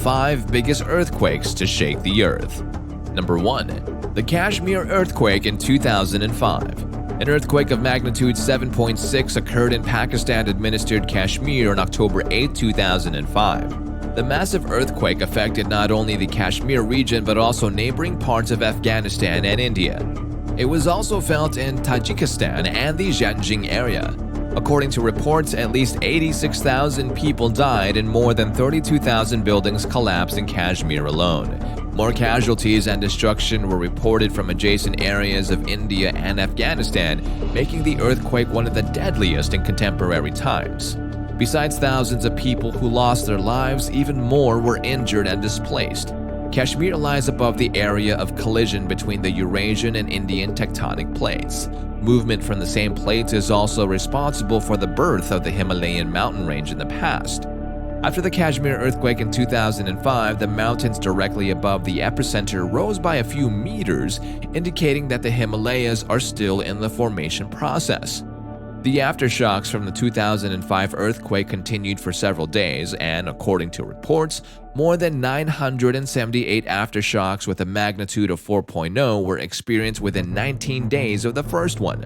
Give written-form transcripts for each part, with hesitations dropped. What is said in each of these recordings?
5 biggest earthquakes to shake the earth. Number 1. The Kashmir earthquake in 2005. An earthquake of magnitude 7.6 occurred in Pakistan-administered Kashmir on October 8, 2005. The massive earthquake affected not only the Kashmir region but also neighboring parts of Afghanistan and India. It was also felt in Tajikistan and the Xinjiang area. According to reports, at least 86,000 people died and more than 32,000 buildings collapsed in Kashmir alone. More casualties and destruction were reported from adjacent areas of India and Afghanistan, making the earthquake one of the deadliest in contemporary times. Besides thousands of people who lost their lives, even more were injured and displaced. Kashmir lies above the area of collision between the Eurasian and Indian tectonic plates. Movement from the same plates is also responsible for the birth of the Himalayan mountain range in the past. After the Kashmir earthquake in 2005, the mountains directly above the epicenter rose by a few meters, indicating that the Himalayas are still in the formation process. The aftershocks from the 2005 earthquake continued for several days, and according to reports, more than 978 aftershocks with a magnitude of 4.0 were experienced within 19 days of the first one.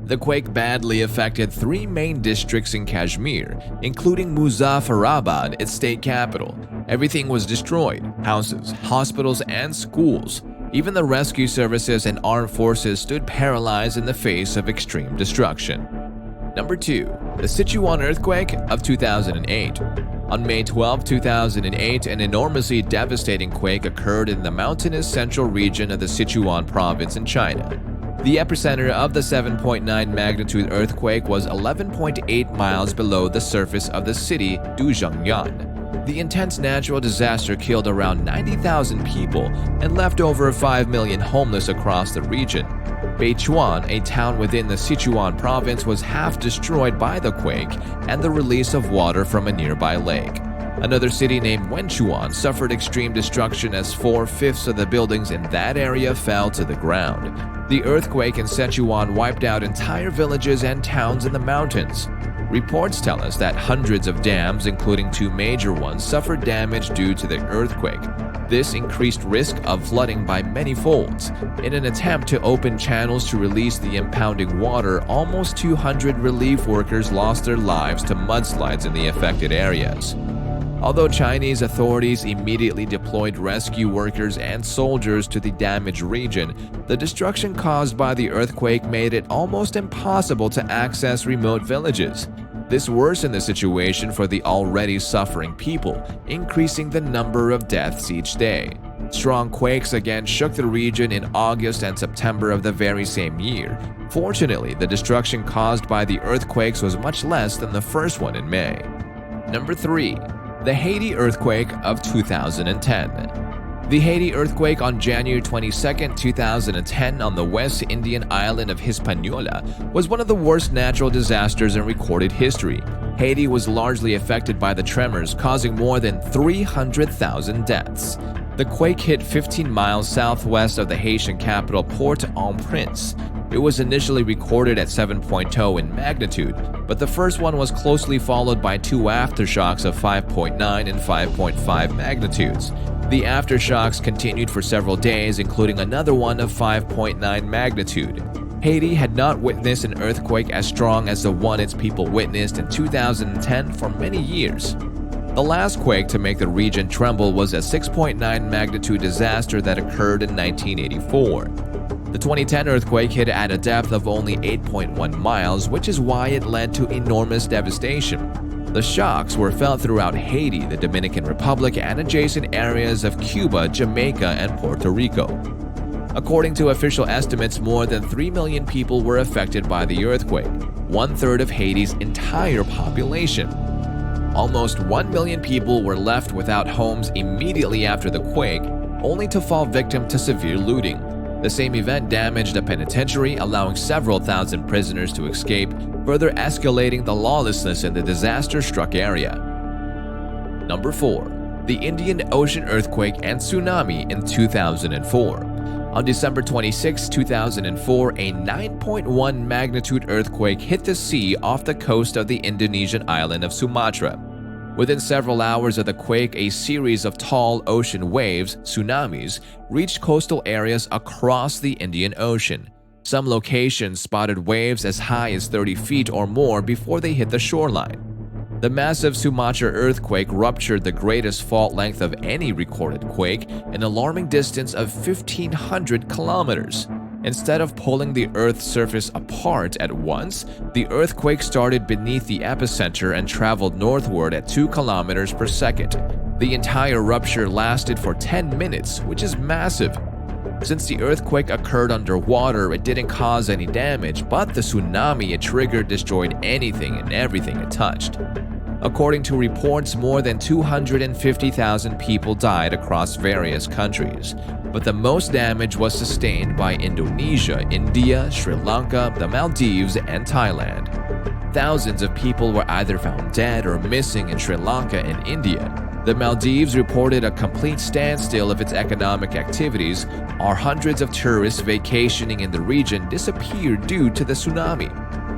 The quake badly affected 3 main districts in Kashmir, including Muzaffarabad, its state capital. Everything was destroyed: houses, hospitals, and schools. Even the rescue services and armed forces stood paralyzed in the face of extreme destruction. Number 2. The Sichuan earthquake of 2008. On May 12, 2008, an enormously devastating quake occurred in the mountainous central region of the Sichuan province in China. The epicenter of the 7.9 magnitude earthquake was 11.8 miles below the surface of the city Duzhangyan. The intense natural disaster killed around 90,000 people and left over 5 million homeless across the region. Beichuan, a town within the Sichuan province, was half destroyed by the quake and the release of water from a nearby lake. Another city named Wenchuan suffered extreme destruction as 4/5 of the buildings in that area fell to the ground. The earthquake in Sichuan wiped out entire villages and towns in the mountains. Reports tell us that hundreds of dams, including 2 major ones, suffered damage due to the earthquake. This increased risk of flooding by many folds. In an attempt to open channels to release the impounding water, almost 200 relief workers lost their lives to mudslides in the affected areas. Although Chinese authorities immediately deployed rescue workers and soldiers to the damaged region, the destruction caused by the earthquake made it almost impossible to access remote villages. This worsened the situation for the already suffering people, increasing the number of deaths each day. Strong quakes again shook the region in August and September of the very same year. Fortunately, the destruction caused by the earthquakes was much less than the first one in May. Number 3. The Haiti earthquake of 2010. The Haiti earthquake on January 22, 2010 on the West Indian island of Hispaniola was one of the worst natural disasters in recorded history. Haiti was largely affected by the tremors, causing more than 300,000 deaths. The quake hit 15 miles southwest of the Haitian capital Port-au-Prince. It was initially recorded at 7.0 in magnitude, but the first one was closely followed by 2 aftershocks of 5.9 and 5.5 magnitudes. The aftershocks continued for several days, including another one of 5.9 magnitude. Haiti had not witnessed an earthquake as strong as the one its people witnessed in 2010 for many years. The last quake to make the region tremble was a 6.9 magnitude disaster that occurred in 1984. The 2010 earthquake hit at a depth of only 8.1 miles, which is why it led to enormous devastation. The shocks were felt throughout Haiti, the Dominican Republic, and adjacent areas of Cuba, Jamaica, and Puerto Rico. According to official estimates, more than 3 million people were affected by the earthquake, 1/3 of Haiti's entire population. Almost 1 million people were left without homes immediately after the quake, only to fall victim to severe looting. The same event damaged a penitentiary, allowing several thousand prisoners to escape, further escalating the lawlessness in the disaster-struck area. Number 4. The Indian Ocean earthquake and tsunami in 2004. On December 26, 2004, a 9.1 magnitude earthquake hit the sea off the coast of the Indonesian island of Sumatra. Within several hours of the quake, a series of tall ocean waves, tsunamis, reached coastal areas across the Indian Ocean. Some locations spotted waves as high as 30 feet or more before they hit the shoreline. The massive Sumatra earthquake ruptured the greatest fault length of any recorded quake, an alarming distance of 1,500 kilometers. Instead of pulling the Earth's surface apart at once, the earthquake started beneath the epicenter and traveled northward at 2 kilometers per second. The entire rupture lasted for 10 minutes, which is massive. Since the earthquake occurred underwater, it didn't cause any damage, but the tsunami it triggered destroyed anything and everything it touched. According to reports, more than 250,000 people died across various countries, but the most damage was sustained by Indonesia, India, Sri Lanka, the Maldives, and Thailand. Thousands of people were either found dead or missing in Sri Lanka and India. The Maldives reported a complete standstill of its economic activities, while hundreds of tourists vacationing in the region disappeared due to the tsunami.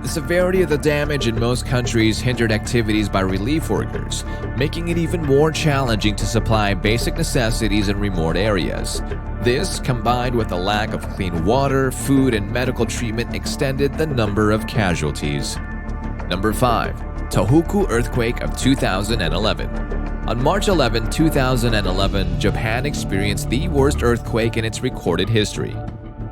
The severity of the damage in most countries hindered activities by relief workers, making it even more challenging to supply basic necessities in remote areas. This, combined with a lack of clean water, food, and medical treatment, extended the number of casualties. Number 5. TOHUKU Earthquake of 2011. On March 11, 2011, Japan experienced the worst earthquake in its recorded history.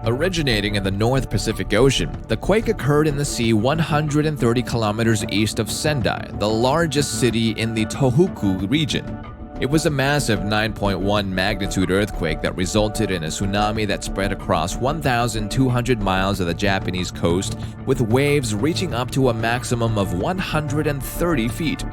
Originating in the North Pacific Ocean, the quake occurred in the sea 130 kilometers east of Sendai, the largest city in the Tohoku region. It was a massive 9.1 magnitude earthquake that resulted in a tsunami that spread across 1,200 miles of the Japanese coast, with waves reaching up to a maximum of 130 feet.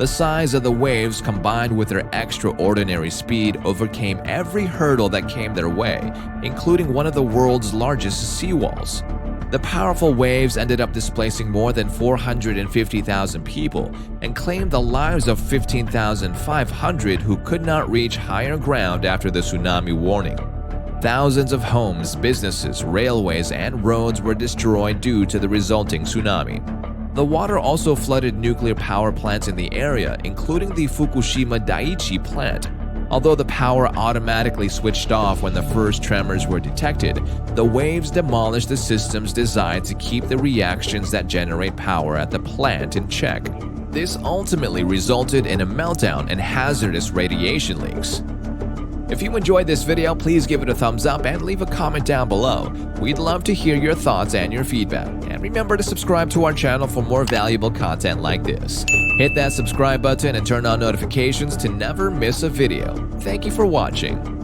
The size of the waves, combined with their extraordinary speed, overcame every hurdle that came their way, including one of the world's largest seawalls. The powerful waves ended up displacing more than 450,000 people and claimed the lives of 15,500 who could not reach higher ground after the tsunami warning. Thousands of homes, businesses, railways, and roads were destroyed due to the resulting tsunami. The water also flooded nuclear power plants in the area, including the Fukushima Daiichi plant. Although the power automatically switched off when the first tremors were detected, the waves demolished the systems designed to keep the reactions that generate power at the plant in check. This ultimately resulted in a meltdown and hazardous radiation leaks. If you enjoyed this video, please give it a thumbs up and leave a comment down below. We'd love to hear your thoughts and your feedback. And remember to subscribe to our channel for more valuable content like this. Hit that subscribe button and turn on notifications to never miss a video. Thank you for watching.